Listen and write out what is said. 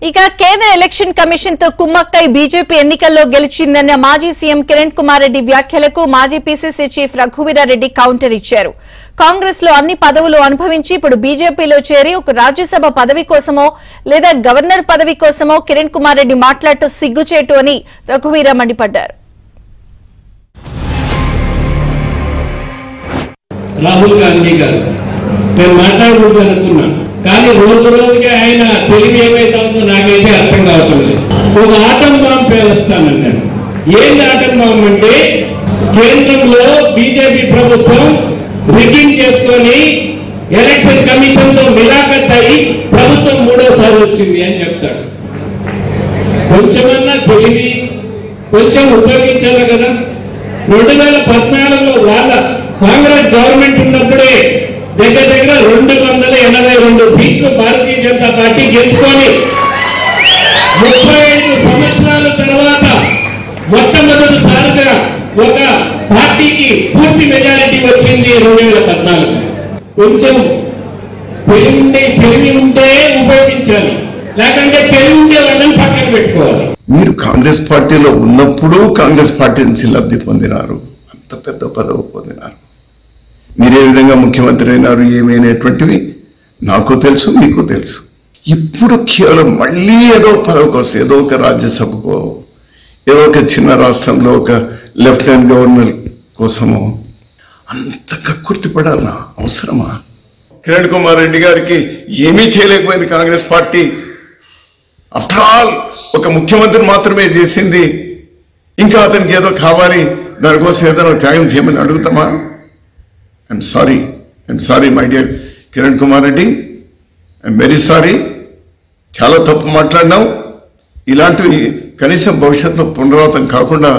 ఇక కేంద్ర election commission తో కుమ్మక్కై బీజేపీ ఎన్నికల్లో గెలిచిందన్న మాజీ సీఎం కిరణ్ కుమార్ రెడ్డి వ్యాఖ్యలకు మాజీ పీసీసీ చీఫ్ రఘువీరారెడ్డి కౌంటర్ ఇచ్చారు. కాంగ్రెస్ లో అన్ని పదవులు అనుభవించి ఇప్పుడు బీజేపీలో చేరి ఒక రాజ్యసభ పదవి కోసమో లేదా గవర్నర్ పదవి కోసమో కిరణ్ కుమార్ రెడ్డి మాట్లాడుతూ సిగ్గుచేటు అని రఘువీర మండిపడ్డారు. రాహుల్ గాంధీ గారు నేను మాట్లాడకూడదు అనుకున్నా, కానీ రోజు రోజుకి ఆయన తెలివి ఏమైతే ఉందో నాకైతే అర్థం కావటం లేదు. ఒక ఆటం బాంబు పేలుస్తానన్నాడు. ఏంది ఆటం బాంబు అంటే కేంద్రంలో బీజేపీ ప్రభుత్వం రిగ్గింగ్ చేసుకొని ఎలక్షన్ కమిషన్ తో మిలాఖత్ అయి ప్రభుత్వం మూడోసారి వచ్చింది అని చెప్తాడు. కొంచెమన్నా తెలివి కొంచెం ఉపయోగించాలి కదా. 2014లో వాళ్ళ కాంగ్రెస్ గవర్నమెంట్ ఉన్నప్పుడే దగ్గర 282 సీట్లు భారతీయ జనతా పార్టీ గెలుచుకొని 35 సంవత్సరాల తర్వాత మొట్టమొదటిసారిగా ఒక పార్టీకి పూర్తి మెజారిటీ వచ్చింది 2014. కొంచెం తెలివి ఉంటే ఉపయోగించాలి, లేకంటే తెలివి ఉండే వాళ్ళని పక్కన పెట్టుకోవాలి. మీరు కాంగ్రెస్ పార్టీలో ఉన్నప్పుడు కాంగ్రెస్ పార్టీ నుంచి లబ్ధి పొందినారు, అంత పెద్ద పదవి పొందినారు. మీరే విధంగా ముఖ్యమంత్రి అయినారు ఏమైనటువంటివి నాకు తెలుసు, మీకు తెలుసు. ఇప్పుడు కేవలం మళ్ళీ ఏదో పదవి కోసం, ఏదో ఒక రాజ్యసభకో, ఏదో ఒక చిన్న రాష్ట్రంలో ఒక లెఫ్టినెంట్ గవర్నర్ కోసమో అంత కక్కుర్తి పడాలనా? అవసరమా? కిరణ్ కుమార్ రెడ్డి గారికి ఏమీ చేయలేకపోయింది కాంగ్రెస్ పార్టీ. ఆఫ్టర్ ఆల్ ఒక ముఖ్యమంత్రి మాత్రమే చేసింది. ఇంకా అతనికి ఏదో కావాలి, దానికోసం ఏదైనా త్యాగం చేయమని అడుగుతామా? I'm sorry my dear Kiran Kumar Reddy, I'm very sorry. చాలా తప్పు మాట్లాడినావు. ఇలాంటివి కనీసం భవిష్యత్తులో పునరావృతం కాకుండా